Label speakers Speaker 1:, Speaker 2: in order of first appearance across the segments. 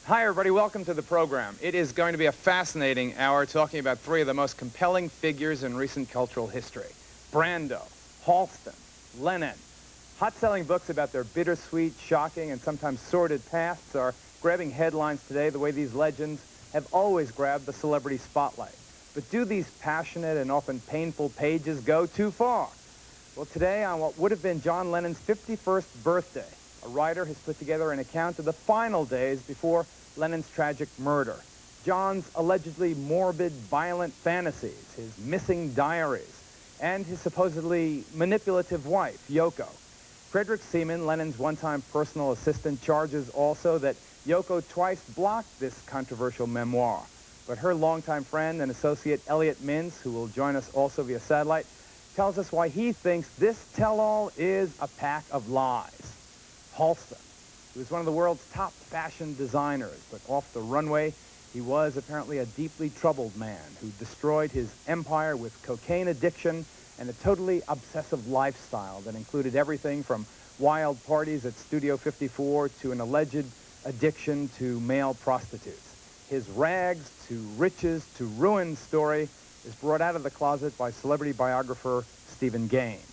Speaker 1: Hi, everybody. Welcome to the program. It is going to be a fascinating hour talking about three of the most compelling figures in recent cultural history. Brando, Halston, Lennon. Hot-selling books about their bittersweet, shocking, and sometimes sordid pasts are grabbing headlines today the way these legends have always grabbed the celebrity spotlight. But do these passionate and often painful pages go too far? Well, today, on what would have been John Lennon's 51st birthday, a writer has put together an account of the final days before Lennon's tragic murder. John's allegedly morbid, violent fantasies, his missing diaries, and his supposedly manipulative wife, Yoko. Frederick Seaman, Lennon's one-time personal assistant, charges also that Yoko twice blocked this controversial memoir. But her longtime friend and associate, Elliot Mintz, who will join us also via satellite, tells us why he thinks this tell-all is a pack of lies. Halston. He was one of the world's top fashion designers, but off the runway, he was apparently a deeply troubled man who destroyed his empire with cocaine addiction and a totally obsessive lifestyle that included everything from wild parties at Studio 54 to an alleged addiction to male prostitutes. His rags to riches to ruin story is brought out of the closet by celebrity biographer Stephen Gaines.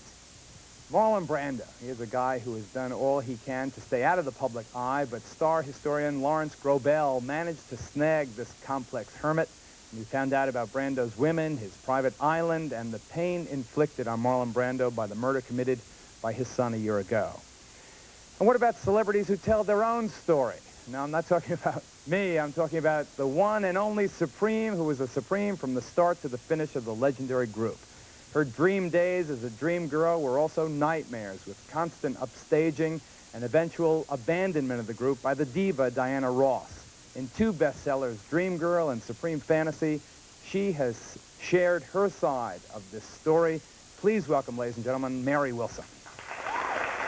Speaker 1: Marlon Brando, he is a guy who has done all he can to stay out of the public eye, but star historian Lawrence Grobel managed to snag this complex hermit. And we found out about Brando's women, his private island, and the pain inflicted on Marlon Brando by the murder committed by his son a year ago. And what about celebrities who tell their own story? Now, I'm not talking about me. I'm talking about the one and only Supreme, who was a Supreme from the start to the finish of the legendary group. Her dream days as a dream girl were also nightmares, with constant upstaging and eventual abandonment of the group by the diva Diana Ross. In two bestsellers, Dream Girl and Supreme Fantasy, she has shared her side of this story. Please welcome, ladies and gentlemen, Mary Wilson.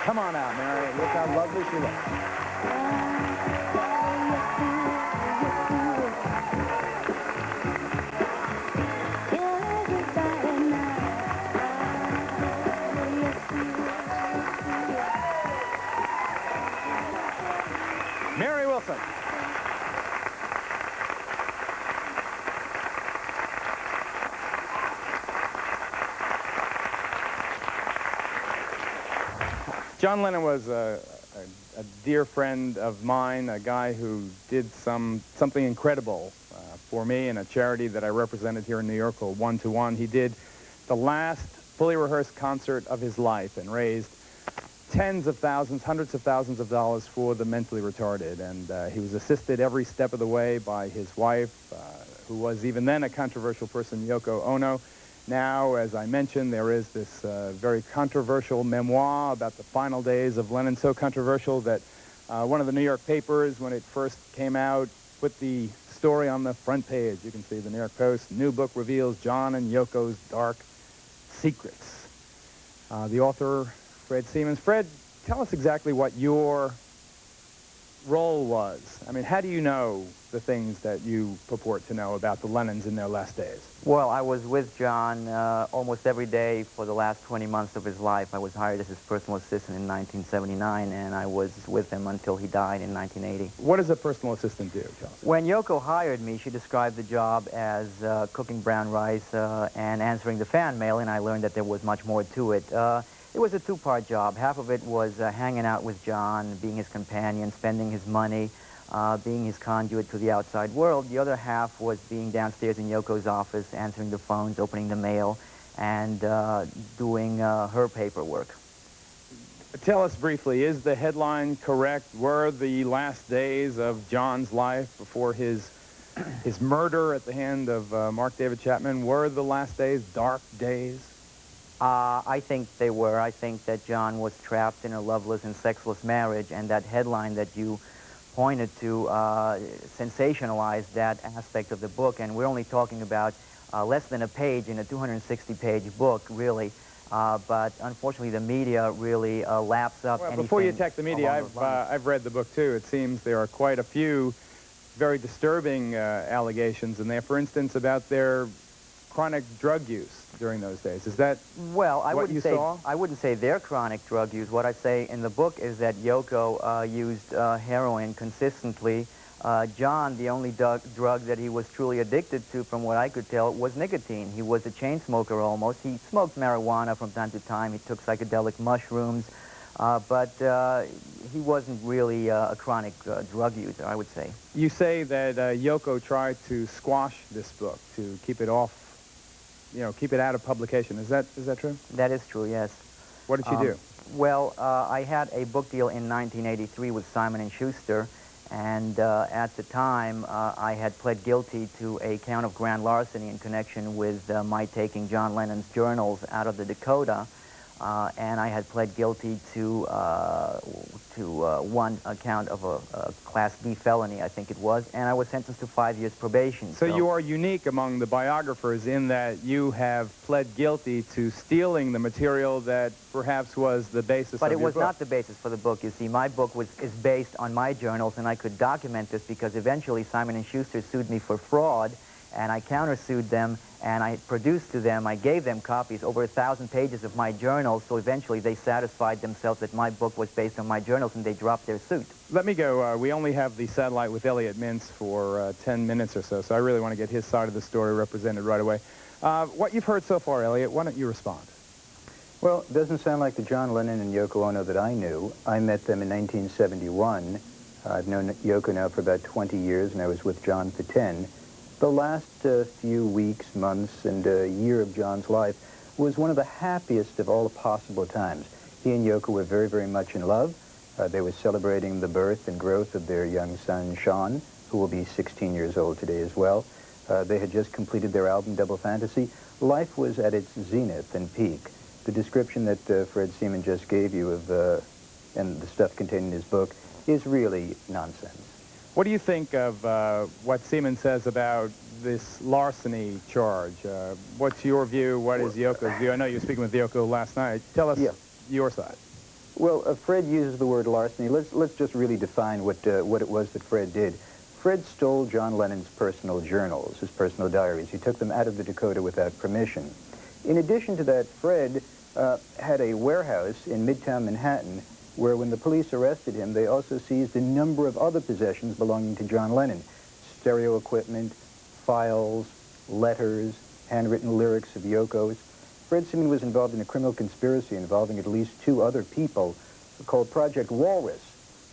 Speaker 1: Come on out, Mary. Look how lovely she looks. Mary Wilson. John Lennon was a dear friend of mine, a guy who did something incredible for me in a charity that I represented here in New York called 1 to 1. He did the last fully rehearsed concert of his life and raised tens of thousands, hundreds of thousands of dollars for the mentally retarded. And he was assisted every step of the way by his wife, who was even then a controversial person, Yoko Ono. Now, as I mentioned, there is this very controversial memoir about the final days of Lennon, so controversial that one of the New York papers, when it first came out, put the story on the front page. You can see the New York Post, new book reveals John and Yoko's dark secrets. The author, Fred Siemens. Fred, tell us exactly what your role was. I mean, how do you know the things that you purport to know about the Lennons in their last days?
Speaker 2: Well, I was with John almost every day for the last 20 months of his life. I was hired as his personal assistant in 1979, and I was with him until he died in 1980.
Speaker 1: What does a personal assistant do, Chelsea?
Speaker 2: When Yoko hired me, she described the job as cooking brown rice and answering the fan mail, and I learned that there was much more to it. It was a two-part job. Half of it was hanging out with John, being his companion, spending his money, being his conduit to the outside world. The other half was being downstairs in Yoko's office, answering the phones, opening the mail, and doing her paperwork.
Speaker 1: Tell us briefly, is the headline correct? Were the last days of John's life before his murder at the hand of Mark David Chapman, were the last days dark days?
Speaker 2: I think they were. I think that John was trapped in a loveless and sexless marriage, and that headline that you pointed to sensationalized that aspect of the book, and we're only talking about less than a page in a 260-page book, really. But unfortunately, the media really laps up anything.
Speaker 1: Before you attack the media, I've read the book, too. It seems there are quite a few very disturbing allegations in there, for instance, about their chronic drug use during those days. Is that what you saw?
Speaker 2: I wouldn't say their chronic drug use. What I say in the book is that Yoko used heroin consistently John, the only drug that he was truly addicted to, from what I could tell, was nicotine. He was a chain smoker almost. He smoked marijuana from time to time. He took psychedelic mushrooms, but he wasn't really a chronic drug user, I would say.
Speaker 1: You say that Yoko tried to squash this book, to keep it off, keep it out of publication. Is that true?
Speaker 2: That is true, yes.
Speaker 1: What did she do?
Speaker 2: Well, I had a book deal in 1983 with Simon & Schuster, and at the time, I had pled guilty to a count of grand larceny in connection with my taking John Lennon's journals out of the Dakota, and I had pled guilty to one count of a Class D felony, I think it was, and I was sentenced to 5 years probation.
Speaker 1: So you are unique among the biographers in that you have pled guilty to stealing the material that perhaps was the basis of your book.
Speaker 2: But it was not the basis for the book. You see, my book is based on my journals, and I could document this because eventually Simon & Schuster sued me for fraud, and I countersued them, and I produced to them, I gave them copies, over 1,000 pages of my journals, so eventually they satisfied themselves that my book was based on my journals, and they dropped their suit.
Speaker 1: Let me go. We only have the satellite with Elliot Mintz for 10 minutes or so I really want to get his side of the story represented right away. What you've heard so far, Elliot, why don't you respond?
Speaker 3: Well, it doesn't sound like the John Lennon and Yoko Ono that I knew. I met them in 1971. I've known Yoko now for about 20 years, and I was with John for 10. The last few weeks, months, and year of John's life was one of the happiest of all possible times. He and Yoko were very, very much in love. They were celebrating the birth and growth of their young son, Sean, who will be 16 years old today as well. They had just completed their album, Double Fantasy. Life was at its zenith and peak. The description that Fred Seaman just gave you of, and the stuff contained in his book, is really nonsense.
Speaker 1: What do you think of what Seaman says about this larceny charge? What's your view? What is Yoko's view? I know you were speaking with Yoko last night. Tell us your side.
Speaker 3: Well, Fred uses the word larceny. Let's just really define what it was that Fred did. Fred stole John Lennon's personal journals, his personal diaries. He took them out of the Dakota without permission. In addition to that, Fred had a warehouse in Midtown Manhattan where when the police arrested him, they also seized a number of other possessions belonging to John Lennon. Stereo equipment, files, letters, handwritten lyrics of Yoko's. Fred Seaman was involved in a criminal conspiracy involving at least 2 other people called Project Walrus.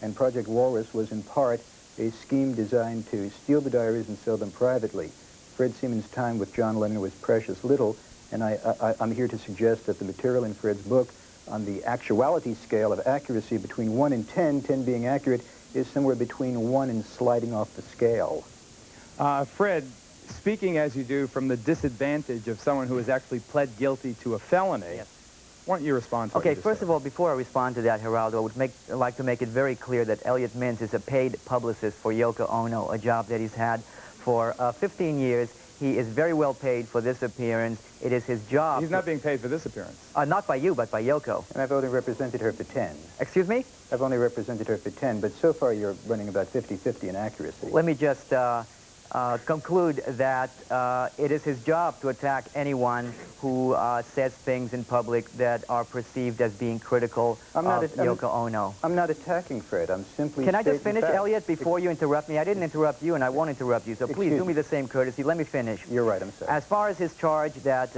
Speaker 3: And Project Walrus was in part a scheme designed to steal the diaries and sell them privately. Fred Seaman's time with John Lennon was precious little, and I'm here to suggest that the material in Fred's book, on the actuality scale of accuracy between 1 and 10, 10 being accurate, is somewhere between 1 and sliding off the scale.
Speaker 1: Fred, speaking as you do from the disadvantage of someone who has actually pled guilty to a felony, why don't you respond to
Speaker 2: Okay, first of all, before I respond to that, Geraldo, I would like to make it very clear that Elliot Mintz is a paid publicist for Yoko Ono, a job that he's had for 15 years. He is very well paid for this appearance. It is his job.
Speaker 1: He's not being paid for this appearance.
Speaker 2: Not by you, but by Yoko.
Speaker 3: And I've only represented her for 10.
Speaker 2: Excuse me?
Speaker 3: I've only represented her for 10, but so far you're running about 50-50 in accuracy.
Speaker 2: Let me just conclude that it is his job to attack anyone who says things in public that are perceived as being critical of Yoko Ono.
Speaker 3: I'm not attacking Fred. I'm simply
Speaker 2: Can I just finish,
Speaker 3: facts.
Speaker 2: Elliot, before you interrupt me? I didn't interrupt you, and I won't interrupt you, so please do me the same courtesy. Let me finish.
Speaker 3: You're right, I'm sorry.
Speaker 2: As far as his charge that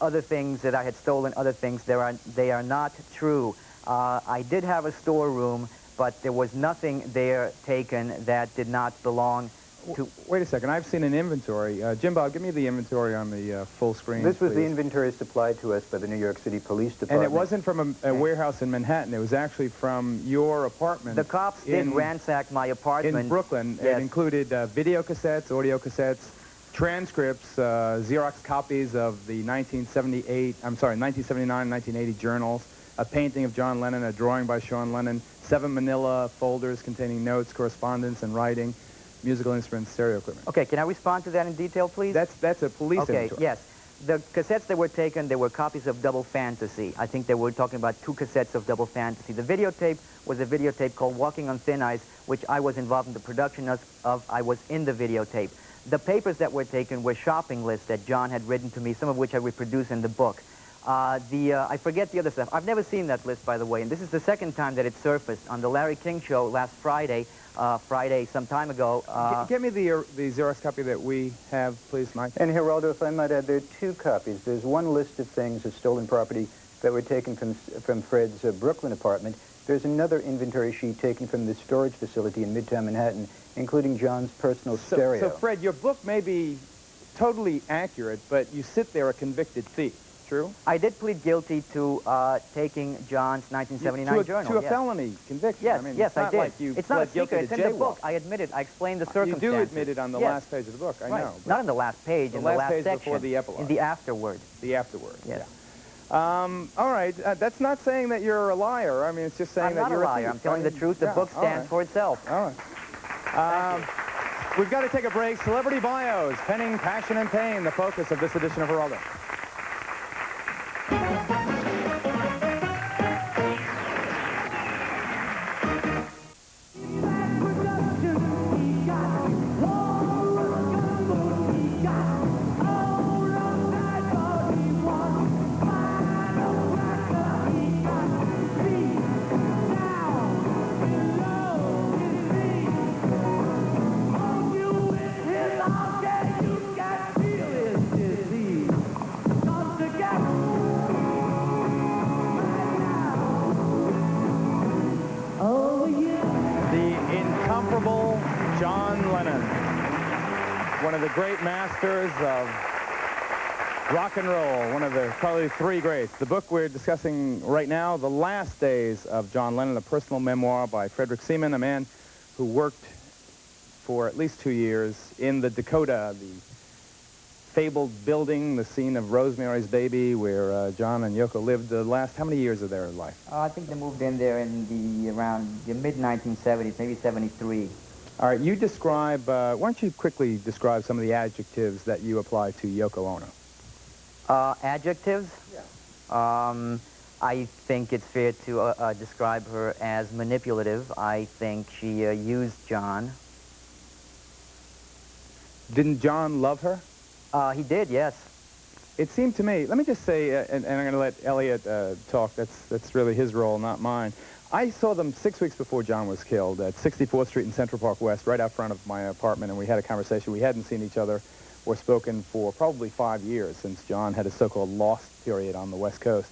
Speaker 2: other things that I had stolen, other things, they are not true. I did have a storeroom, but there was nothing there taken that did not belong to...
Speaker 1: Wait a second. I've seen an inventory. Jim Bob, give me the inventory on the full screen,
Speaker 3: This was
Speaker 1: please.
Speaker 3: the inventory supplied to us by the New York City Police Department.
Speaker 1: And it wasn't from a warehouse in Manhattan. It was actually from your apartment.
Speaker 2: The cops did ransack my apartment.
Speaker 1: In Brooklyn.
Speaker 2: Yes.
Speaker 1: It included video cassettes, audio cassettes, transcripts, Xerox copies of the 1979, 1980 journals, a painting of John Lennon, a drawing by Sean Lennon, 7 manila folders containing notes, correspondence, and writing, musical instruments, stereo equipment.
Speaker 2: Okay, can I respond to that in detail, please?
Speaker 1: That's a police inventory.
Speaker 2: Okay, yes. The cassettes that were taken, they were copies of Double Fantasy. I think they were talking about 2 cassettes of Double Fantasy. The videotape was a videotape called Walking on Thin Ice, which I was involved in the production of. I was in the videotape. The papers that were taken were shopping lists that John had written to me, some of which I reproduce in the book. I forget the other stuff. I've never seen that list, by the way, and this is the second time that it surfaced. On the Larry King Show last Friday, Friday some time ago.
Speaker 1: Get me the Xerox copy that we have, please, Mike.
Speaker 3: And Geraldo, if I might add, there are two copies. There's one list of things of stolen property that were taken from Fred's Brooklyn apartment. There's another inventory sheet taken from the storage facility in Midtown Manhattan, including John's personal stereo.
Speaker 1: So, Fred, your book may be totally accurate, but you sit there a convicted thief. True?
Speaker 2: I did plead guilty to taking John's 1979 journal.
Speaker 1: To a felony conviction.
Speaker 2: Yes,
Speaker 1: I mean,
Speaker 2: yes,
Speaker 1: it's not
Speaker 2: I did.
Speaker 1: like you
Speaker 2: it's not a
Speaker 1: pled guilty
Speaker 2: secret. It's
Speaker 1: to
Speaker 2: in the book.
Speaker 1: jaywalk.
Speaker 2: I admit it. I explained the circumstances.
Speaker 1: You do admit it on the last page of the book. I know.
Speaker 2: Not on the last page. In the last
Speaker 1: page
Speaker 2: section.
Speaker 1: before the epilogue.
Speaker 2: In the afterword.
Speaker 1: The afterword.
Speaker 2: Yes.
Speaker 1: Yeah. All right. That's not saying that you're a liar. I mean, it's just saying that you're
Speaker 2: I'm not a liar. I'm telling the truth. The book stands for itself.
Speaker 1: All right. We've got to take a break. Celebrity bios, penning passion and pain, the focus of this edition of Geraldo. John Lennon, one of the great masters of rock and roll, one of the probably three greats. The book we're discussing right now, The Last Days of John Lennon, a personal memoir by Frederick Seaman, a man who worked for at least 2 years in the Dakota, the fabled building, the scene of Rosemary's Baby, where John and Yoko lived the last, how many years of their life?
Speaker 2: I think they moved in there in around the mid-1970s, maybe 73.
Speaker 1: All right, you describe, why don't you quickly describe some of the adjectives that you apply to Yoko Ono?
Speaker 2: Adjectives? Yeah. I think it's fair to describe her as manipulative. I think she used John.
Speaker 1: Didn't John love her?
Speaker 2: He did, yes.
Speaker 1: It seemed to me, let me just say, and I'm going to let Elliot talk, that's really his role, not mine. I saw them 6 weeks before John was killed at 64th Street in Central Park West, right out front of my apartment, and we had a conversation. We hadn't seen each other or spoken for probably 5 years since John had a so-called lost period on the West Coast.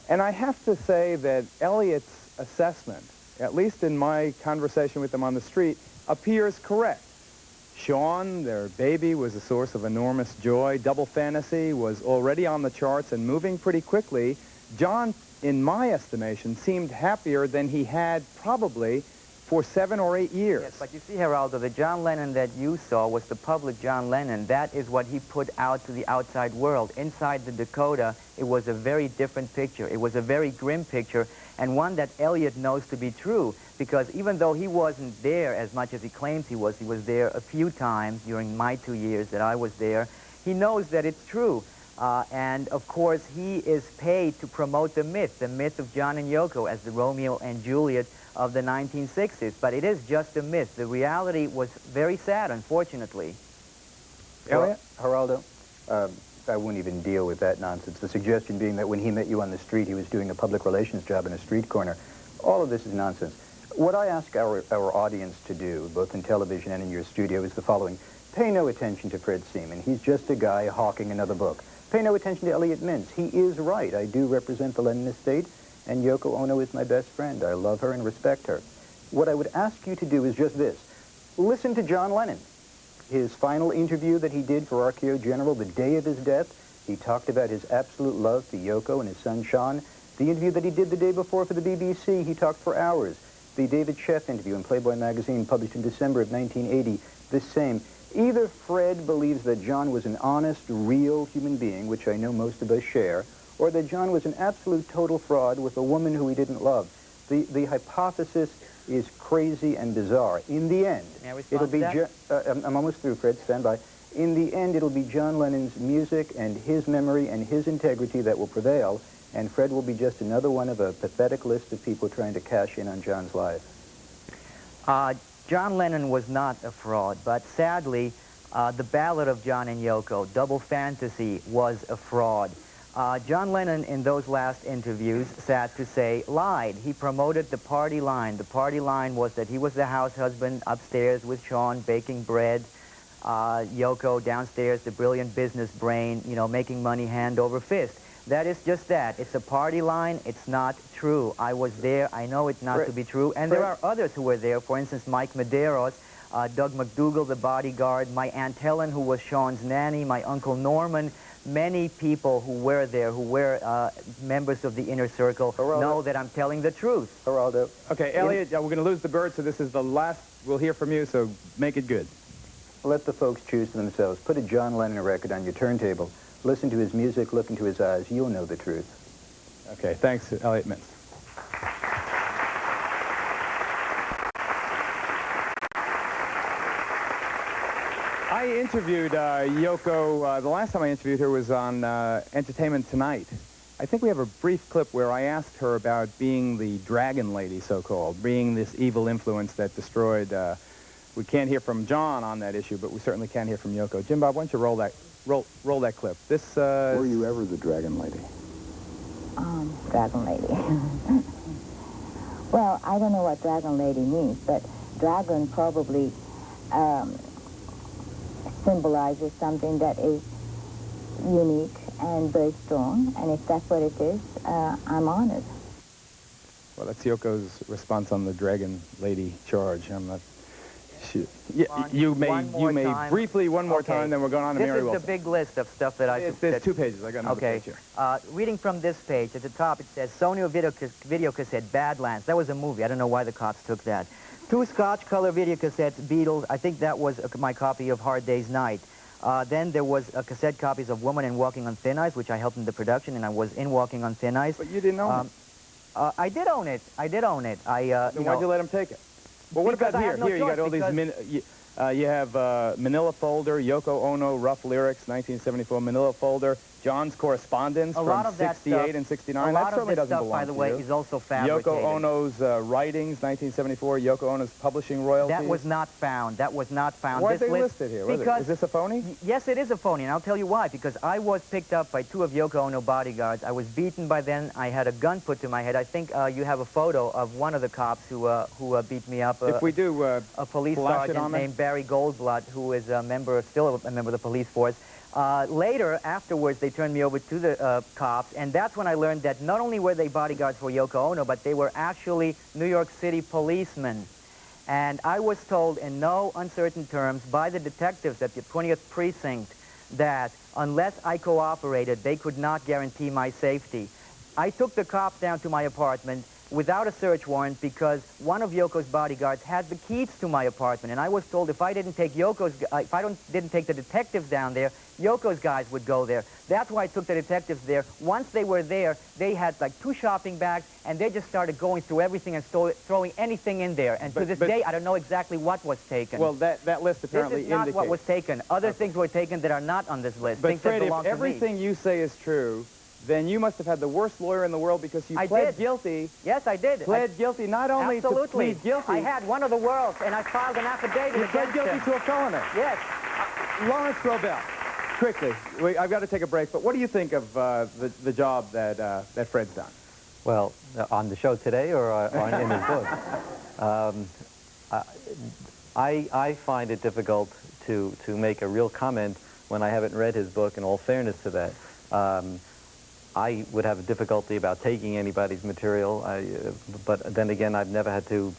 Speaker 1: And I have to say that Elliot's assessment, at least in my conversation with him on the street, appears correct. Sean, their baby, was a source of enormous joy. Double Fantasy was already on the charts and moving pretty quickly. John, in my estimation, seemed happier than he had probably for 7 or 8 years.
Speaker 2: Yes, but you see, Geraldo, the John Lennon that you saw was the public John Lennon. That is what he put out to the outside world. Inside the Dakota, it was a very different picture. It was a very grim picture, and one that Elliot knows to be true, because even though he wasn't there as much as he claims he was there a few times during my 2 years that I was there, he knows that it's true. And, of course, he is paid to promote the myth of John and Yoko as the Romeo and Juliet of the 1960s. But it is just a myth. The reality was very sad, unfortunately.
Speaker 1: Elliot?
Speaker 3: Geraldo, I wouldn't even deal with that nonsense. The suggestion being that when he met you on the street, he was doing a public relations job in a street corner. All of this is nonsense. What I ask our audience to do, both in television and in your studio, is the following. Pay no attention to Fred Seaman. He's just a guy hawking another book. Pay no attention to Elliot Mintz. He is right. I do represent the Lennon estate, and Yoko Ono is my best friend. I love her and respect her. What I would ask you to do is just this. Listen to John Lennon. His final interview that he did for Archaeo General the day of his death, he talked about his absolute love for Yoko and his son Sean. The interview that he did the day before for the BBC, he talked for hours. The David Sheff interview in Playboy magazine, published in December of 1980, the same. Either Fred believes that John was an honest, real human being, which I know most of us share, or that John was an absolute total fraud with a woman who he didn't love. The hypothesis is crazy and bizarre. In the end, it'll be... I'm almost through, Fred. Stand by. In the end, it'll be John Lennon's music and his memory and his integrity that will prevail, and Fred will be just another one of a pathetic list of people trying to cash in on John's life.
Speaker 2: John Lennon was not a fraud, but sadly, the Ballad of John and Yoko, Double Fantasy, was a fraud. John Lennon, in those last interviews, sad to say, lied. He promoted the party line. The party line was that he was the house husband upstairs with Sean baking bread. Yoko downstairs, the brilliant business brain, you know, making money hand over fist. That is just that. It's a party line. It's not true. I was there. I know it not to be true. And there are others who were there. For instance, Mike Medeiros, Doug McDougal, the bodyguard, my Aunt Helen, who was Sean's nanny, my Uncle Norman. Many people who were there, who were members of the inner circle, know that I'm telling the truth.
Speaker 3: Geraldo.
Speaker 1: Okay, Elliot, we're going to lose the bird, so this is the last we'll hear from you, so make it good.
Speaker 3: Let the folks choose for themselves. Put a John Lennon record on your turntable. Listen to his music, look into his eyes. You'll know the truth.
Speaker 1: Okay, thanks, Elliot Mintz. I interviewed Yoko, the last time I interviewed her was on Entertainment Tonight. I think we have a brief clip where I asked her about being the dragon lady, so-called, being this evil influence that destroyed... we can't hear from John on that issue, but we certainly can hear from Yoko. Jim Bob, why don't you roll that clip? This,
Speaker 4: Were you ever the dragon lady?
Speaker 5: Dragon lady. Well, I don't know what dragon lady means, but dragon probably symbolizes something that is unique and very strong, and if that's what it is, I'm honored.
Speaker 1: Well, that's Yoko's response on the dragon lady charge. I'm not... You may briefly, one more time, then we're going on to Mary Wilson.
Speaker 2: This is the big list of stuff that I...
Speaker 1: There's 2 pages. I got another page here.
Speaker 2: Reading from this page, at the top it says, Sony video cassette, Badlands. That was a movie. I don't know why the cops took that. 2 Scotch color video cassettes, Beatles. I think that was my copy of Hard Day's Night. Then there was cassette copies of Woman and Walking on Thin Ice, which I helped in the production, and I was in Walking on Thin Ice.
Speaker 1: But you didn't own it.
Speaker 2: I did own it. I did own it.
Speaker 1: Then why'd you let him take it? Well, what about here? Here, you got all these... you have Manila folder, Yoko Ono, Rough Lyrics, 1974 Manila folder, John's correspondence from 68 and 69. That certainly doesn't belong to you.
Speaker 2: By the way, is also fabricated.
Speaker 1: Yoko Ono's writings, 1974, Yoko Ono's publishing royalties.
Speaker 2: That was not found. That was not found.
Speaker 1: Why is it listed here? Is this a phony?
Speaker 2: Yes, it is a phony, and I'll tell you why. Because I was picked up by 2 of Yoko Ono bodyguards. I was beaten by then. I had a gun put to my head. I think you have a photo of one of the cops who beat me up.
Speaker 1: If we do,
Speaker 2: a police sergeant named Barry Goldblatt, who is a member, still a member of the police force. Later, afterwards, they turned me over to the cops, and that's when I learned that not only were they bodyguards for Yoko Ono, but they were actually New York City policemen. And I was told in no uncertain terms by the detectives at the 20th Precinct that unless I cooperated, they could not guarantee my safety. I took the cops down to my apartment without a search warrant because one of Yoko's bodyguards had the keys to my apartment, and I was told if I didn't take didn't take the detectives down there, Yoko's guys would go there. That's why I took the detectives there. Once they were there, they had like 2 shopping bags, and they just started going through everything and throwing anything in there. And to this day, I don't know exactly what was taken.
Speaker 1: Well, that list apparently
Speaker 2: indicates... This is not what was taken. Other things were taken that are not on this list.
Speaker 1: But Fred, if everything you say is true, then you must have had the worst lawyer in the world because you pled guilty.
Speaker 2: Yes, I did.
Speaker 1: Pled guilty not only to plead guilty.
Speaker 2: I had one of the world's, and I filed an affidavit against him.
Speaker 1: You pled guilty to a felony.
Speaker 2: Yes.
Speaker 1: Lawrence Grobel, quickly. I've got to take a break, but what do you think of the job that Fred's done?
Speaker 6: Well, on the show today or in his book? I find it difficult to make a real comment when I haven't read his book, in all fairness to that. I would have a difficulty about taking anybody's material, but then again, I've never had to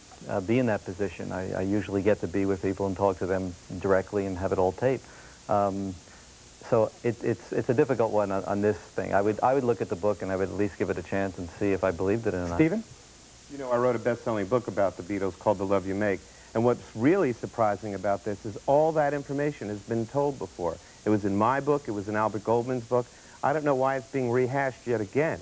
Speaker 6: be in that position. I usually get to be with people and talk to them directly and have it all taped. So it's a difficult one on this thing. I would look at the book and I would at least give it a chance and see if I believed it or not.
Speaker 1: Stephen?
Speaker 7: You know, I wrote a best-selling book about the Beatles called The Love You Make, and what's really surprising about this is all that information has been told before. It was in my book, it was in Albert Goldman's book. I don't know why it's being rehashed yet again.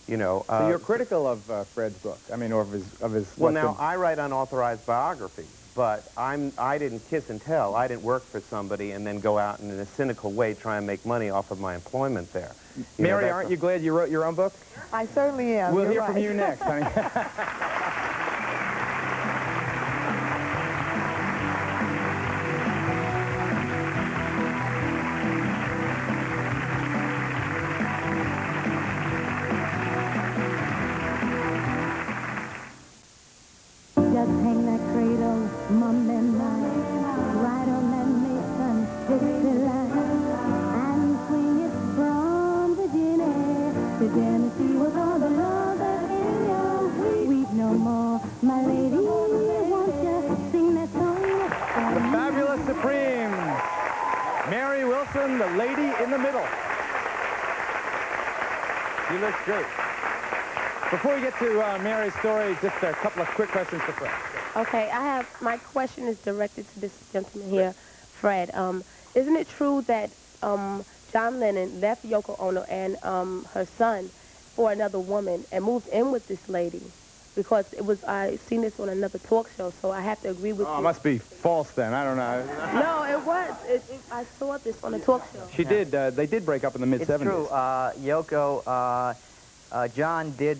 Speaker 7: You know.
Speaker 1: So you're critical of Fred's book. I mean, or of his.
Speaker 7: Well, now I write unauthorized biography, but I didn't kiss and tell. I didn't work for somebody and then go out and in a cynical way try and make money off of my employment there.
Speaker 1: Mary, aren't you glad you wrote your own book?
Speaker 8: I certainly am.
Speaker 1: We'll hear
Speaker 8: right.
Speaker 1: from you next, honey. Wilson, the lady in the middle. She looks great. Before we get to Mary's story, just a couple of quick questions for Fred.
Speaker 8: Okay, my question is directed to this gentleman here, Fred. Isn't it true that John Lennon left Yoko Ono and her son for another woman and moved in with this lady? Because I seen this on another talk show, so I have to agree with you.
Speaker 1: It must be false then. I don't know.
Speaker 8: No, it was. I saw this on a talk show.
Speaker 1: She did. They did break up in the mid-70s.
Speaker 2: It's true. Yoko, John did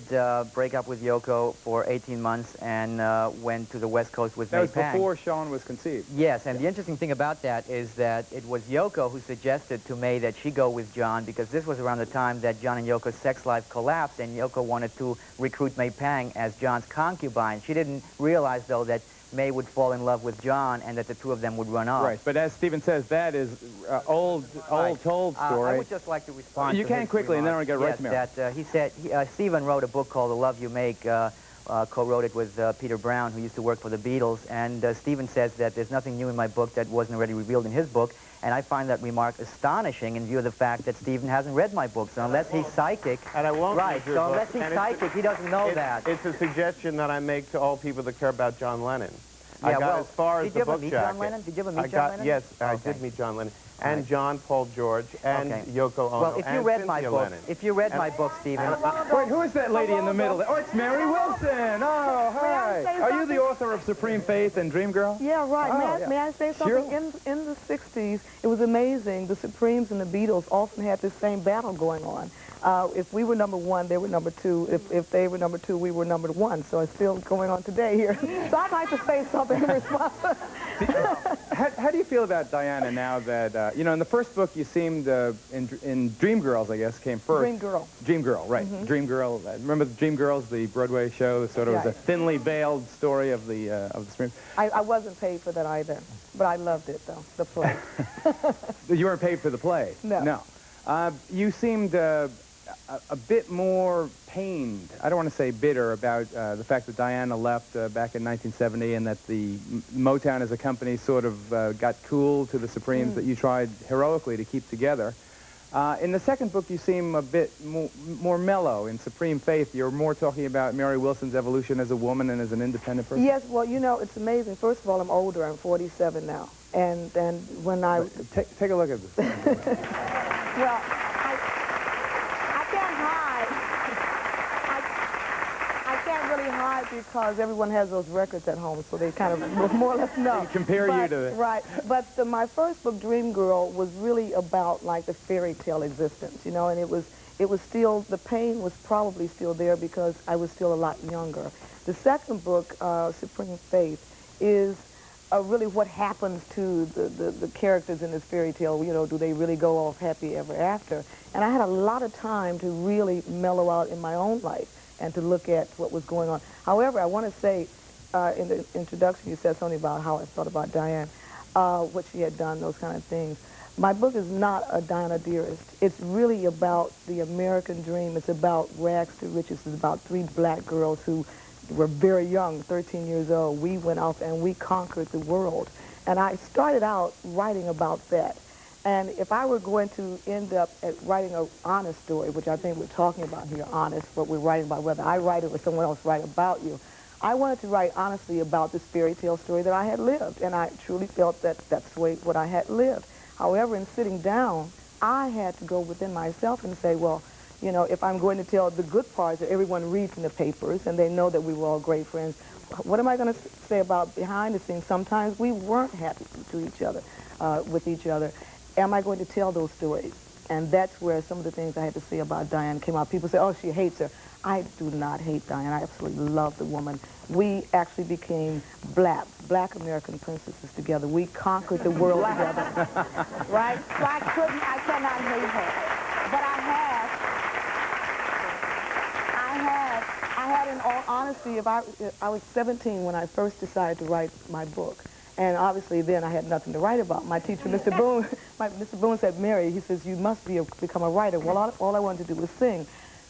Speaker 2: break up with Yoko for 18 months and went to the West Coast with May
Speaker 1: That was
Speaker 2: Pang.
Speaker 1: before Sean was conceived.
Speaker 2: Yes, and the interesting thing about that is that it was Yoko who suggested to May that she go with John, because this was around the time that John and Yoko's sex life collapsed, and Yoko wanted to recruit May Pang as John's concubine. She didn't realize, though, that May would fall in love with John and that the two of them would run off.
Speaker 1: Right, but as Stephen says, that is old told story.
Speaker 2: I would just like to respond
Speaker 1: You
Speaker 2: to
Speaker 1: can
Speaker 2: his
Speaker 1: quickly, and then
Speaker 2: remarks.
Speaker 1: I'll get right to Mary.
Speaker 2: That he said, Stephen wrote a book called The Love You Make, co-wrote it with Peter Brown, who used to work for the Beatles, and Stephen says that there's nothing new in my book that wasn't already revealed in his book, and I find that remark astonishing in view of the fact that Stephen hasn't read my book, so unless he's psychic...
Speaker 7: And I won't
Speaker 2: Right,
Speaker 7: read your
Speaker 2: so
Speaker 7: book,
Speaker 2: unless he's
Speaker 7: and
Speaker 2: psychic, he doesn't know that.
Speaker 7: It's a suggestion that I make to all people that care about John Lennon.
Speaker 2: Yeah,
Speaker 7: I got
Speaker 2: well,
Speaker 7: as far as
Speaker 2: did you
Speaker 7: the
Speaker 2: ever
Speaker 7: book
Speaker 2: meet
Speaker 7: jacket.
Speaker 2: John Lennon? Did you ever meet
Speaker 7: I
Speaker 2: John
Speaker 7: got,
Speaker 2: Lennon?
Speaker 7: yes, I
Speaker 2: Okay.
Speaker 7: did meet John Lennon. And
Speaker 2: Right.
Speaker 7: John Paul George and
Speaker 2: Okay.
Speaker 7: Yoko Ono
Speaker 2: Well, if you
Speaker 7: and
Speaker 2: read my
Speaker 7: Cynthia
Speaker 2: book,
Speaker 7: Lennon.
Speaker 2: if you read my book, Stephen...
Speaker 1: Wait, who is that lady in the middle? Oh, it's Mary Wilson. Oh, hi.
Speaker 9: say
Speaker 1: Are you
Speaker 9: something?
Speaker 1: the author of Supreme Faith and Dream Girl?
Speaker 9: Yeah, right.
Speaker 1: Oh,
Speaker 9: May I say something?
Speaker 1: Sure.
Speaker 9: In the 60s, it was amazing. The Supremes and the Beatles often had this same battle going on. If we were number one, they were number two. If they were number two, we were number one. So it's still going on today here. So I'd like to say something in response.
Speaker 1: How do you feel about Diana now that, in the first book you seemed, in Dream Girls, I guess, came first.
Speaker 9: Dream Girl.
Speaker 1: Dream Girl, right. Dream Girl. Remember the Dream Girls, the Broadway show? Sort of was a
Speaker 9: Right.
Speaker 1: thinly veiled story of the Supremes.
Speaker 9: I wasn't paid for that either, but I loved it, though, the play.
Speaker 1: You weren't paid for the play?
Speaker 9: No.
Speaker 1: No. You seemed a bit more pained, I don't want to say bitter, about the fact that Diana left back in 1970 and that the Motown as a company sort of got cool to the Supremes that you tried heroically to keep together. In the second book, you seem a bit more mellow. In Supreme Faith, you're more talking about Mary Wilson's evolution as a woman and as an independent person.
Speaker 9: Yes, well, it's amazing. First of all, I'm older. I'm 47 now. And when I...
Speaker 1: Take a look at this.
Speaker 9: Well, I can't hide. I can't really hide because everyone has those records at home, so they kind of more or less know.
Speaker 1: Compare you to it.
Speaker 9: Right. But my first book, Dream Girl, was really about like the fairy tale existence, and it was still, the pain was probably still there because I was still a lot younger. The second book, Supreme Faith, is really what happens to the characters in this fairy tale. Do they really go off happy ever after? And I had a lot of time to really mellow out in my own life and to look at what was going on. However, I want to say, in the introduction, you said something about how I thought about Diane, what she had done, those kind of things. My book is not a Diana Dearest. It's really about the American dream. It's about rags to riches. It's about three black girls who were very young, 13 years old. We went off and we conquered the world. And I started out writing about that. And if I were going to end up at writing an honest story, which I think we're talking about here, honest, what we're writing about, whether I write it or someone else write about you, I wanted to write honestly about this fairy tale story that I had lived. And I truly felt that that's the way what I had lived. However, in sitting down, I had to go within myself and say, well, if I'm going to tell the good parts that everyone reads in the papers and they know that we were all great friends, what am I going to say about behind the scenes? Sometimes we weren't happy to each other, with each other. Am I going to tell those stories? And that's where some of the things I had to say about Diane came out. People say, oh, she hates her. I do not hate Diane. I absolutely love the woman. We actually became black American princesses together. We conquered the world together. Right? So I cannot hate her. But I had in all honesty, I was 17 when I first decided to write my book. And obviously then I had nothing to write about. My teacher, Mr. Boone said, Mary, he says, you must become a writer. Well, all I wanted to do was sing.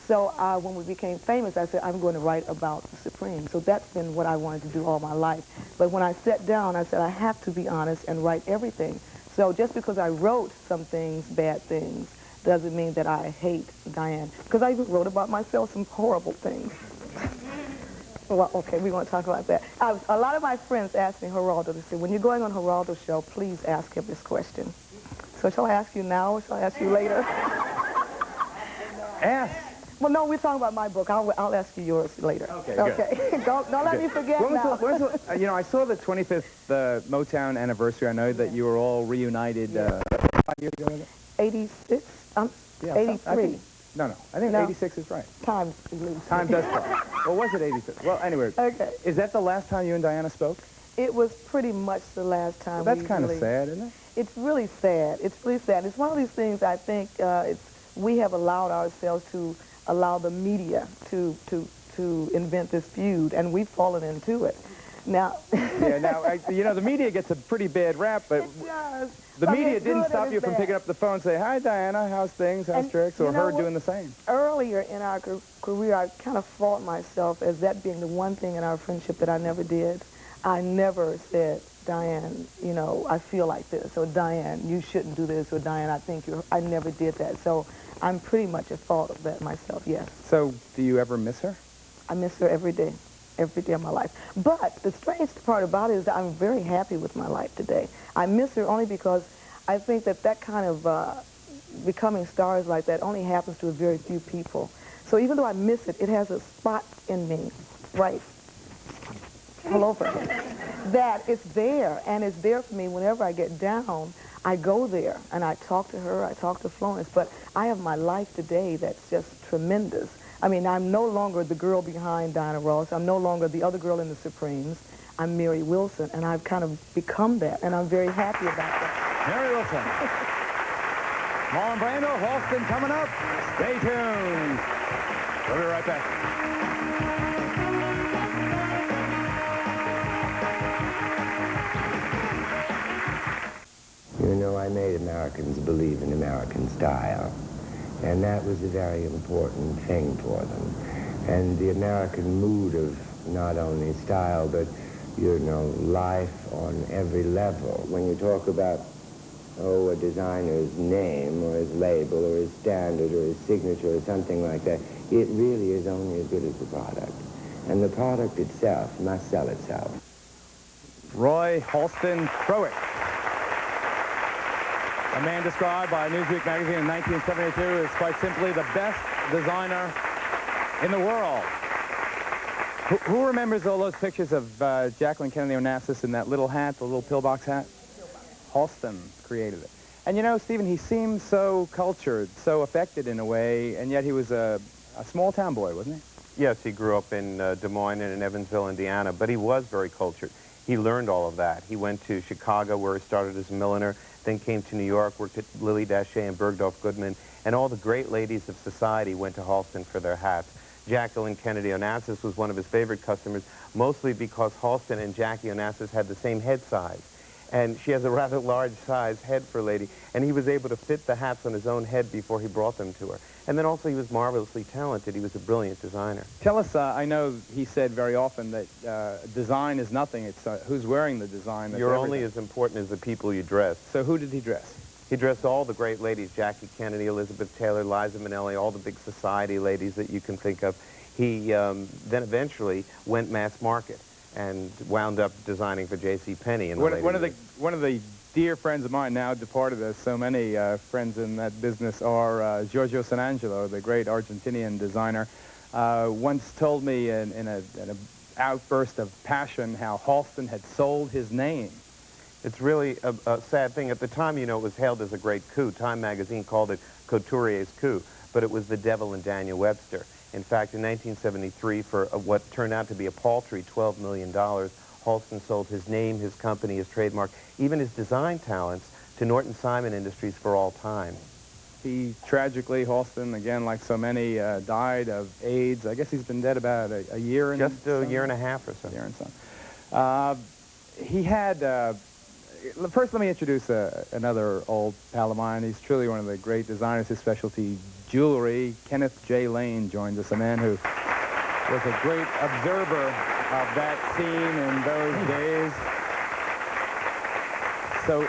Speaker 9: So when we became famous, I said, I'm going to write about the Supreme. So that's been what I wanted to do all my life. But when I sat down, I said, I have to be honest and write everything So just because I wrote some things, bad things, doesn't mean that I hate Diane. Because I even wrote about myself some horrible things. Well, okay, we won't talk about that. A lot of my friends ask me, Geraldo, they say, when you're going on Geraldo Show, please ask him this question. So shall I ask you now or shall I ask you later?
Speaker 1: Ask.
Speaker 9: Well, no, we're talking about my book. I'll ask you yours later.
Speaker 1: Okay,
Speaker 9: okay. don't let me forget now.
Speaker 1: You know, I saw the 25th Motown anniversary. I know that you were all reunited 5 years ago.
Speaker 9: 86?
Speaker 1: Yeah,
Speaker 9: 83.
Speaker 1: No. I think 86 is right.
Speaker 9: Time
Speaker 1: does fly. Well, was it 86? Well, anyway.
Speaker 9: Okay.
Speaker 1: Is that the last time you and Diana spoke?
Speaker 9: It was pretty much the last time.
Speaker 1: Well, that's kind of sad, isn't it?
Speaker 9: It's really sad. It's really sad. It's one of these things I think we have allowed ourselves to allow the media to invent this feud, and we've fallen into it. Now,
Speaker 1: you know, the media gets a pretty bad rap, but the media didn't stop you from picking up the phone and say, "Hi, Diana, how's things, how's tricks," or her doing the same.
Speaker 9: Earlier in our career, I kind of fought myself as that being the one thing in our friendship that I never did. I never said, Diane, you know, I feel like this, or Diane, you shouldn't do this, or Diane, I think you're, I never did that. So I'm pretty much at fault of that myself, yes.
Speaker 1: So do you ever miss her?
Speaker 9: I miss her every day of my life. But the strange part about it is that I'm very happy with my life today. I miss her only because I think that kind of becoming stars like that only happens to a very few people. So even though I miss it, it has a spot in me, right all over, that it's there, and it's there for me whenever I get down. I go there, and I talk to her, I talk to Florence, but I have my life today that's just tremendous. I mean, I'm no longer the girl behind Diana Ross. I'm no longer the other girl in the Supremes. I'm Mary Wilson, and I've kind of become that, and I'm very happy about that.
Speaker 1: Mary Wilson. Marlon Brando, Halston coming up. Stay tuned. We'll be right back.
Speaker 10: You know, I made Americans believe in American style, and that was a very important thing for them. And the American mood of not only style, but, you know, life on every level. When you talk about, oh, a designer's name or his label or his standard or his signature or something like that, it really is only as good as the product. And the product itself must sell itself.
Speaker 1: Roy Halston Crowick. A man described by Newsweek magazine in 1972 as quite simply the best designer in the world. Who remembers all those pictures of Jacqueline Kennedy Onassis in that little hat, the little pillbox hat? Halston created it. And you know, Stephen, he seemed so cultured, so affected in a way, and yet he was a small town boy, wasn't he?
Speaker 7: Yes, he grew up in Des Moines and in Evansville, Indiana, but he was very cultured. He learned all of that. He went to Chicago, where he started as a milliner, then came to New York, worked at Lilly Daché and Bergdorf Goodman, and all the great ladies of society went to Halston for their hats. Jacqueline Kennedy Onassis was one of his favorite customers, mostly because Halston and Jackie Onassis had the same head size. And she has a rather large size head for a lady, and he was able to fit the hats on his own head before he brought them to her. And then also he was marvelously talented. He was a brilliant designer.
Speaker 1: Tell us, I know he said very often that design is nothing, it's who's wearing the design.
Speaker 7: You're only as important as the people you dress.
Speaker 1: So who did he dress?
Speaker 7: He dressed all the great ladies, Jackie Kennedy, Elizabeth Taylor, Liza Minnelli, all the big society ladies that you can think of. He then eventually went mass market and wound up designing for J.C. Penney.
Speaker 1: One of the dear friends of mine, now departed, as so many friends in that business are, Giorgio Sanangelo, the great Argentinian designer, once told me in an outburst of passion how Halston had sold his name.
Speaker 7: It's really a sad thing. At the time, you know, it was hailed as a great coup. Time magazine called it Couturier's coup, but it was the devil in Daniel Webster. In fact, in 1973, for what turned out to be a paltry $12 million, Halston sold his name, his company, his trademark, even his design talents to Norton Simon Industries for all time.
Speaker 1: He tragically, Halston, again, like so many, died of AIDS. I guess he's been dead about a year and
Speaker 7: just a year and a half or so.
Speaker 1: A year and some. He had, first let me introduce another old pal of mine. He's truly one of the great designers. His specialty, jewelry. Kenneth J. Lane joins us, a man who was a great observer of that scene in those days. So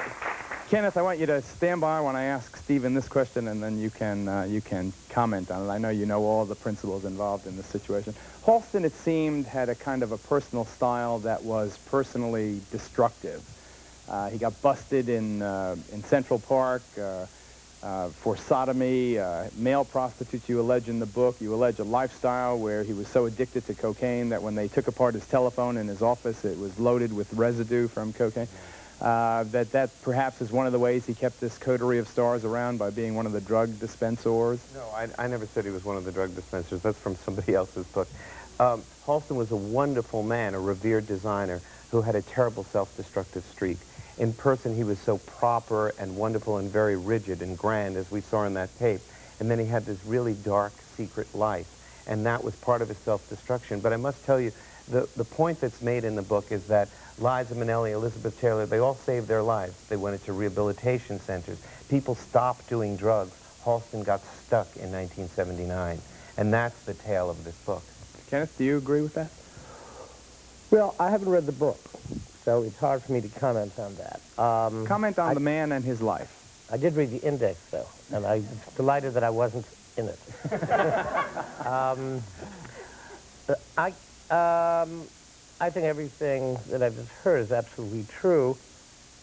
Speaker 1: Kenneth, I want you to stand by when I ask Stephen this question, and then you can comment on it. I know you know all the principles involved in this situation. Halston, it seemed, had a kind of a personal style that was personally destructive. He got busted in Central Park for sodomy, male prostitutes, you allege in the book. You allege a lifestyle where he was so addicted to cocaine that when they took apart his telephone in his office, it was loaded with residue from cocaine. That perhaps is one of the ways he kept this coterie of stars around, by being one of the drug dispensors?
Speaker 7: No, I never said he was one of the drug dispensers. That's from somebody else's book. Halston was a wonderful man, a revered designer, who had a terrible self-destructive streak. In person, he was so proper and wonderful and very rigid and grand, as we saw in that tape. And then he had this really dark, secret life. And that was part of his self-destruction. But I must tell you, the point that's made in the book is that Liza Minnelli, Elizabeth Taylor, they all saved their lives. They went into rehabilitation centers. People stopped doing drugs. Halston got stuck in 1979. And that's the tale of this book.
Speaker 1: Kenneth, do you agree with that?
Speaker 11: Well, I haven't read the book, so it's hard for me to comment on that.
Speaker 1: Comment on the man and his life.
Speaker 11: I did read the index, though, and I'm delighted that I wasn't in it. I think everything that I've just heard is absolutely true,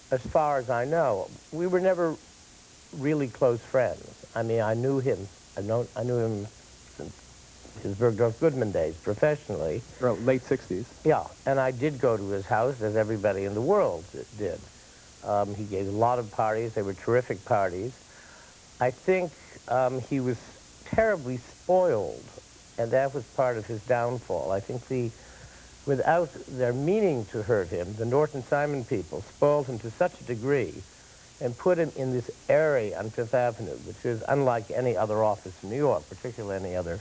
Speaker 11: as far as I know. We were never really close friends. I mean, I knew him. I knew him since his Bergdorf Goodman days, professionally.
Speaker 1: Late 60s.
Speaker 11: Yeah, and I did go to his house, as everybody in the world did. He gave a lot of parties. They were terrific parties. I think he was terribly spoiled, and that was part of his downfall. I think without their meaning to hurt him, the Norton Simon people spoiled him to such a degree and put him in this area on Fifth Avenue, which is unlike any other office in New York, particularly any other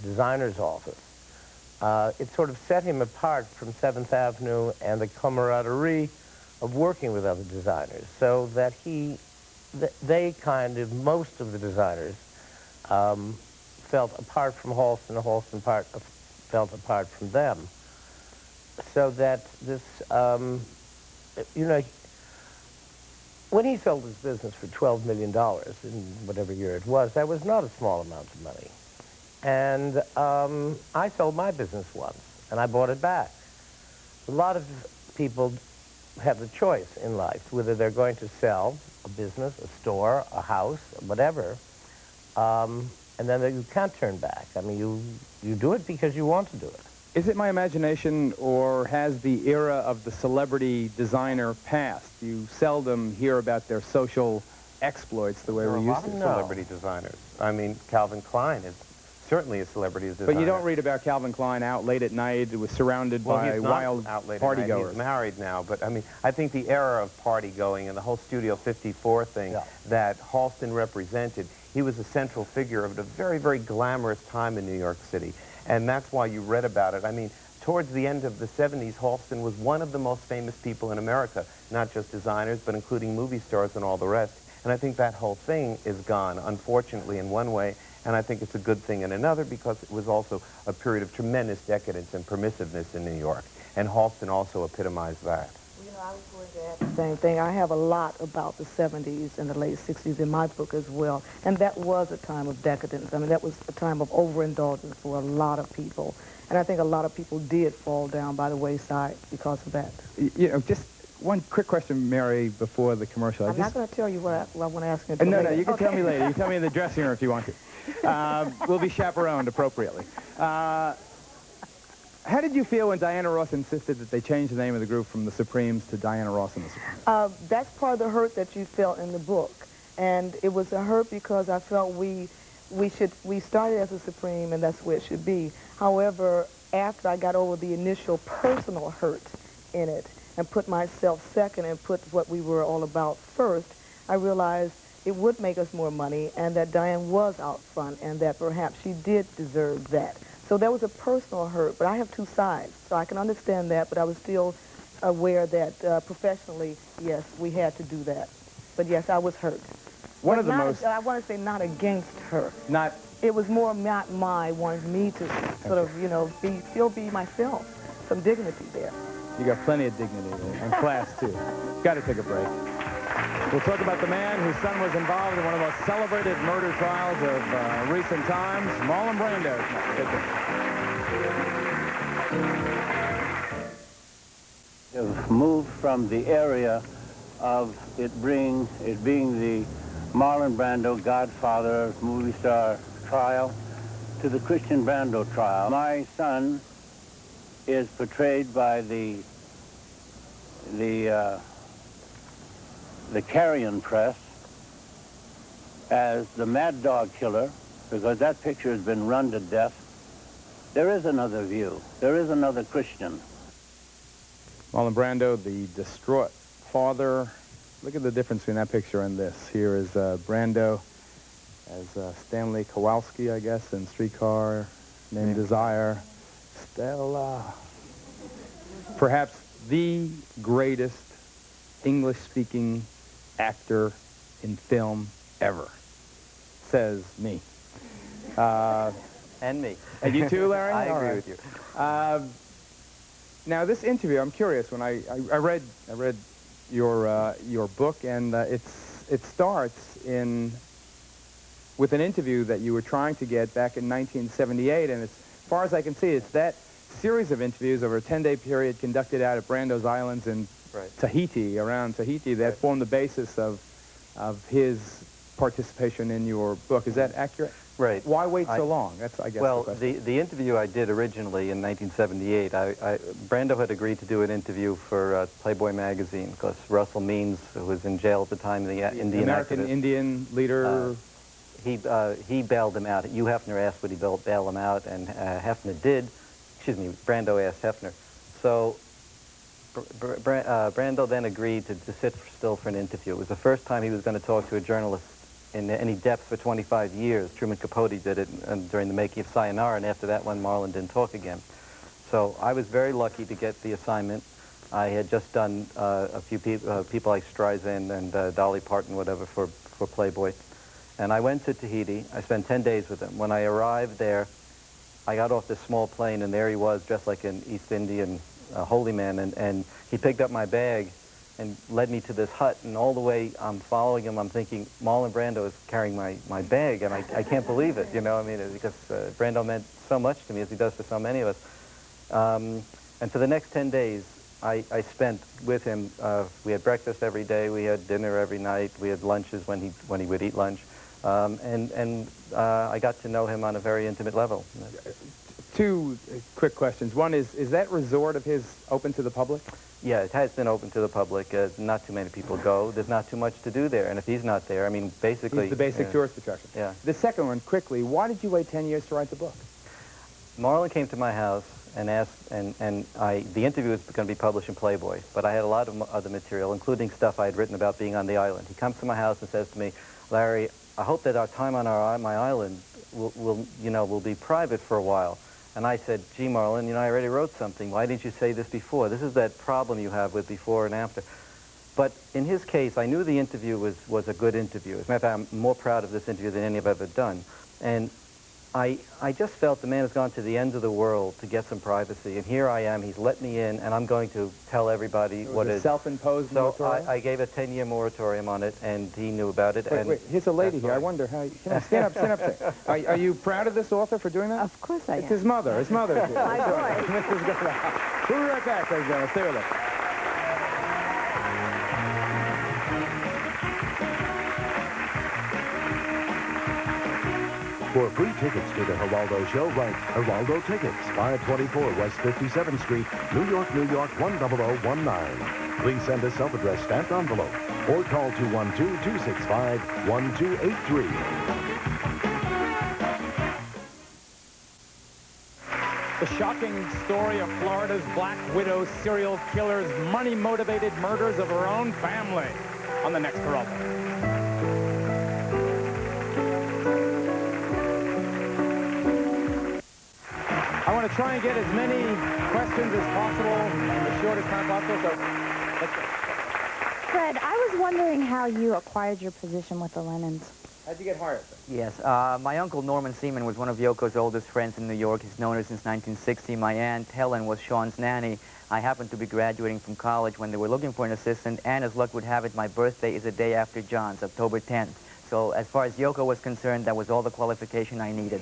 Speaker 11: designer's office. It sort of set him apart from 7th Avenue and the camaraderie of working with other designers, so that most of the designers felt apart from Halston, Halston felt apart from them. So that this, you know, when he sold his business for $12 million in whatever year it was, that was not a small amount of money. And I sold my business once, and I bought it back. A lot of people have the choice in life, whether they're going to sell a business, a store, a house, whatever, and then you can't turn back. I mean, you do it because you want to do it.
Speaker 1: Is it my imagination, or has the era of the celebrity designer passed? You seldom hear about their social exploits the way we're used to.
Speaker 7: Celebrity designers. I mean, Calvin Klein is certainly a celebrity designer.
Speaker 1: But you don't read about Calvin Klein out late at night, was surrounded by wild partygoers.
Speaker 7: He's married now, but I mean, I think the era of party-going and the whole Studio 54 thing that Halston represented, he was a central figure of a very, very glamorous time in New York City. And that's why you read about it. I mean, towards the end of the 70s, Halston was one of the most famous people in America, not just designers, but including movie stars and all the rest. And I think that whole thing is gone, unfortunately, in one way, and I think it's a good thing in another, because it was also a period of tremendous decadence and permissiveness in New York. And Halston also epitomized that.
Speaker 9: You know, I was going to add the same thing. I have a lot about the 70s and the late 60s in my book as well. And that was a time of decadence. I mean, that was a time of overindulgence for a lot of people. And I think a lot of people did fall down by the wayside because of that.
Speaker 1: You know, just one quick question, Mary, before the commercial.
Speaker 9: I'm not going to tell you what I want to ask you.
Speaker 1: No, you can tell me later. You can tell me in the dressing room if you want to. We'll be chaperoned appropriately. How did you feel when Diana Ross insisted that they change the name of the group from the Supremes to Diana Ross and the Supremes?
Speaker 9: That's part of the hurt that you felt in the book. And it was a hurt because I felt we started as a Supreme, and that's where it should be. However, after I got over the initial personal hurt in it and put myself second and put what we were all about first, I realized it would make us more money and that Diane was out front and that perhaps she did deserve that. So that was a personal hurt, but I have two sides, so I can understand that, but I was still aware that professionally, yes, we had to do that. But yes, I was hurt.
Speaker 1: One of the most...
Speaker 9: I want to say not against her.
Speaker 1: Not...
Speaker 9: It was more not wanting me to sort of, you know, still be myself. Some dignity there.
Speaker 1: You got plenty of dignity there, and class, too. Got to take a break. We'll talk about the man whose son was involved in one of the most celebrated murder trials of recent times, Marlon Brando.
Speaker 12: Have moved from the area of it being the Marlon Brando Godfather movie star trial to the Christian Brando trial. My son is portrayed by the Carrion Press as the Mad Dog Killer, because that picture has been run to death. There is another view. There is another Christian.
Speaker 1: Marlon Brando, the distraught father. Look at the difference between that picture and this. Here is Brando as Stanley Kowalski, I guess, in Streetcar Named Desire. Stella. Perhaps the greatest English-speaking actor in film ever, says me.
Speaker 6: And me.
Speaker 1: And you too, Larry?
Speaker 6: I agree with you.
Speaker 1: Now, this interview, I'm curious. When I read your book, and it starts with an interview that you were trying to get back in 1978, and as far as I can see, it's that series of interviews over a 10-day period conducted out at Brando's Islands in Tahiti, around Tahiti, that formed the basis of his participation in your book. Is that accurate?
Speaker 6: Right.
Speaker 1: Why wait so long? That's, I guess,
Speaker 6: well,
Speaker 1: the question.
Speaker 6: the interview I did originally in 1978, Brando had agreed to do an interview for Playboy magazine because Russell Means, who was in jail at the time, the Indian
Speaker 1: American
Speaker 6: activist,
Speaker 1: Indian leader.
Speaker 6: He bailed him out. Hugh Hefner asked would he bail him out, and Hefner did. Excuse me, Brando asked Hefner. So Brando then agreed to sit still for an interview. It was the first time he was going to talk to a journalist in any depth for 25 years. Truman Capote did it during the making of Sayonara, and after that one, Marlon didn't talk again. So I was very lucky to get the assignment. I had just done a few people like Streisand and Dolly Parton, whatever, for Playboy. And I went to Tahiti. I spent 10 days with him. When I arrived there, I got off this small plane, and there he was, dressed like an East Indian holy man, and he picked up my bag and led me to this hut, and all the way I'm following him, I'm thinking, Marlon Brando is carrying my bag, and I can't believe it, you know, I mean, because Brando meant so much to me, as he does for so many of us. And for the next 10 days, I spent with him. We had breakfast every day, we had dinner every night, we had lunches when he would eat lunch, and I got to know him on a very intimate level.
Speaker 1: Two quick questions. One is that resort of his open to the public?
Speaker 6: Yeah, it has been open to the public. Not too many people go. There's not too much to do there. And if he's not there, I mean, basically...
Speaker 1: He's the basic tourist attraction.
Speaker 6: Yeah.
Speaker 1: The second one, quickly, why did you wait 10 years to write the book?
Speaker 6: Marlon came to my house and asked, the interview was going to be published in Playboy, but I had a lot of other material, including stuff I had written about being on the island. He comes to my house and says to me, Larry, I hope that our time on my island will be private for a while. And I said, gee, Marlon, I already wrote something. Why didn't you say this before? This is that problem you have with before and after. But in his case, I knew the interview was a good interview. As a matter of fact, I'm more proud of this interview than any I've ever done. And I just felt the man has gone to the ends of the world to get some privacy. And here I am, he's let me in, and I'm going to tell everybody what it is.
Speaker 1: Self-imposed moratorium?
Speaker 6: So I gave a 10-year moratorium on it, and he knew about it.
Speaker 1: Wait, here's a lady here. I wonder how... Stand up. Are you proud of this author for doing that?
Speaker 5: Of course I am.
Speaker 1: It's his mother. His mother.
Speaker 5: My boy.
Speaker 1: Mrs. Geraldo. We'll be right back, ladies and gentlemen. Stay with us.
Speaker 13: For free tickets to the Geraldo Show, write Geraldo Tickets, 524 West 57th Street, New York, 10019. Please send a self-addressed stamped envelope or call 212-265-1283.
Speaker 1: The shocking story of Florida's Black Widow serial killer's money-motivated murders of her own family on the next Geraldo. I want to try and get as many questions as possible in the shortest time possible, so let's go.
Speaker 14: Fred, I was wondering how you acquired your position with the Lennons.
Speaker 1: How'd you get hired?
Speaker 2: Yes, my uncle Norman Seaman was one of Yoko's oldest friends in New York. He's known her since 1960. My aunt Helen was Sean's nanny. I happened to be graduating from college when they were looking for an assistant, and as luck would have it, my birthday is the day after John's, October 10th. So as far as Yoko was concerned, that was all the qualification I needed.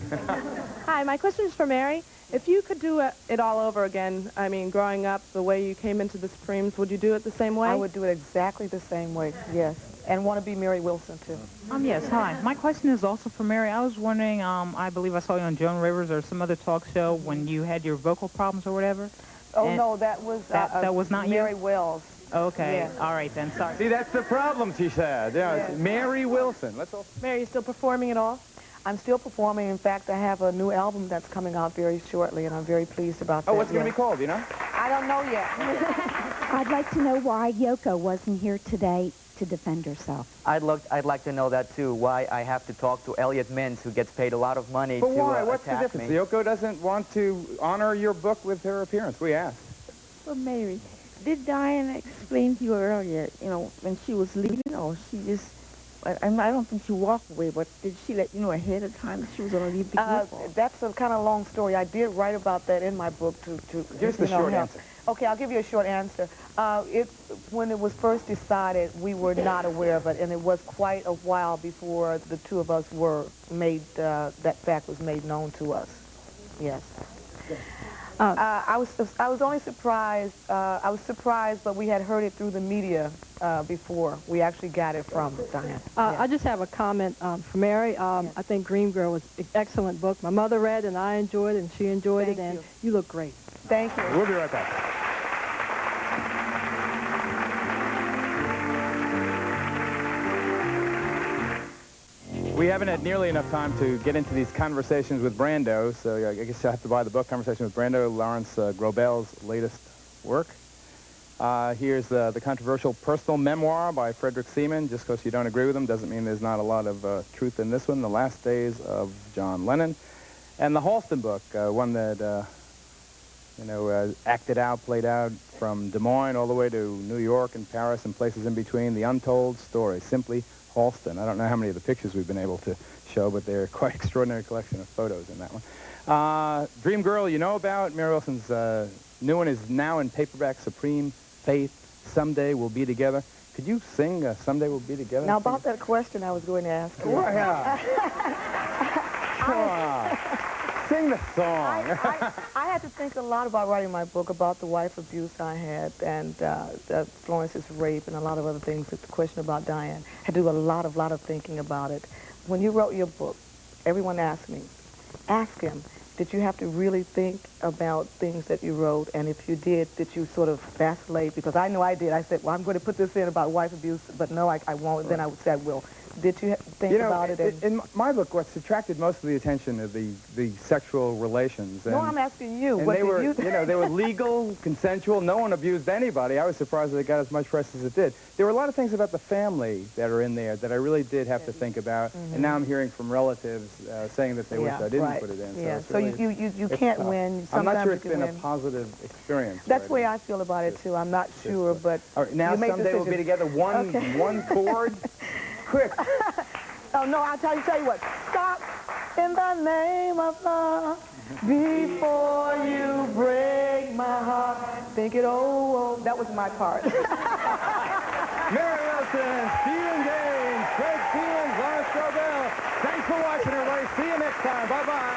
Speaker 14: Hi, my question is for Mary. If you could do it all over again, I mean, growing up, the way you came into the Supremes, would you do it the same way?
Speaker 9: I would do it exactly the same way, yes. And want to be Mary Wilson, too.
Speaker 15: Yes, hi. My question is also for Mary. I was wondering, I believe I saw you on Joan Rivers or some other talk show when you had your vocal problems or whatever.
Speaker 9: Oh,
Speaker 15: and
Speaker 9: no, that was...
Speaker 15: that was not
Speaker 9: Mary
Speaker 15: you?
Speaker 9: Wells.
Speaker 15: Okay,
Speaker 9: Yeah.
Speaker 15: all right then, sorry.
Speaker 1: See, that's the problem, she said. Yeah,
Speaker 9: Yes.
Speaker 1: it's Mary Wilson. Let's all...
Speaker 14: Mary, you still performing at all?
Speaker 9: I'm still performing. In fact, I have a new album that's coming out very shortly, and I'm very pleased about that.
Speaker 1: Oh, what's it going to be called, you know?
Speaker 9: I don't know yet.
Speaker 16: I'd like to know why Yoko wasn't here today to defend herself.
Speaker 2: I'd like to know that, too, why I have to talk to Elliot Mintz, who gets paid a lot of money
Speaker 1: But
Speaker 2: to
Speaker 1: why? What's the
Speaker 2: attack
Speaker 1: difference?
Speaker 2: me.
Speaker 1: Yoko doesn't want to honor your book with her appearance. We asked.
Speaker 17: Well, Mary, did Diana explain to you earlier, you know, when she was leaving, or she just, I don't think she walked away, but did she let you know ahead of time that she was going to leave the group? Or?
Speaker 9: That's a kind of long story. I did write about that in my book to
Speaker 1: Give us the short answer.
Speaker 9: Okay, I'll give you a short answer. When it was first decided, we were not aware of it, and it was quite a while before the two of us were made, that fact was made known to us. Yes. I was only surprised. I was surprised, but we had heard it through the media before we actually got it from Diana.
Speaker 14: I just have a comment for Mary. I think Dream Girl was an excellent book. My mother read, and I enjoyed it, and she enjoyed it, and you look great.
Speaker 9: Thank you.
Speaker 1: We'll be right back. We haven't had nearly enough time to get into these conversations with Brando, so I guess you'll have to buy the book, Conversation with Brando, Lawrence Grobel's latest work. Here's the controversial personal memoir by Frederick Seaman. Just because you don't agree with him doesn't mean there's not a lot of truth in this one, The Last Days of John Lennon. And the Halston book, one that, acted out, played out from Des Moines all the way to New York and Paris and places in between, The Untold Story, simply Halston. I don't know how many of the pictures we've been able to show, but they're quite extraordinary collection of photos in that one. Dream Girl, you know about. Mary Wilson's new one is now in paperback, Supreme Faith, Someday We'll Be Together. Could you sing Someday We'll Be Together?
Speaker 9: Now, about that question I was going to ask you.
Speaker 1: Come on. Sing the song.
Speaker 9: I had to think a lot about writing my book about the wife abuse I had and Florence's rape and a lot of other things. The question about Diane. I had to do a lot of thinking about it. When you wrote your book, everyone asked me, ask him, did you have to really think about things that you wrote? And if you did you sort of vacillate? Because I know I did. I said, well, I'm going to put this in about wife abuse, but no, I won't. Then I would say I will. Did you think about it?
Speaker 1: In my book, what's attracted most of the attention are the sexual relations.
Speaker 9: No, I'm asking you.
Speaker 1: And
Speaker 9: what
Speaker 1: they
Speaker 9: did
Speaker 1: were,
Speaker 9: you
Speaker 1: they were legal, consensual. No one abused anybody. I was surprised that it got as much press as it did. There were a lot of things about the family that are in there that I really did have to think about. And now I'm hearing from relatives saying that they wish I didn't put it in.
Speaker 9: Yeah.
Speaker 1: So,
Speaker 9: you can't win.
Speaker 1: I'm not sure
Speaker 9: Sometimes
Speaker 1: it's been a positive experience.
Speaker 9: That's the way I feel about it too. I'm not sure, but
Speaker 1: all right, now
Speaker 9: you make
Speaker 1: Someday We'll Be Together. One chord. Quick.
Speaker 9: Oh, no, I'll tell you what. Stop in the name of love before you break my heart. Think it oh. That was my part.
Speaker 1: Mary Wilson, Stephen Gaines, Fred Stevens, Lawrence Grobel. Thanks for watching, everybody. See you next time. Bye-bye.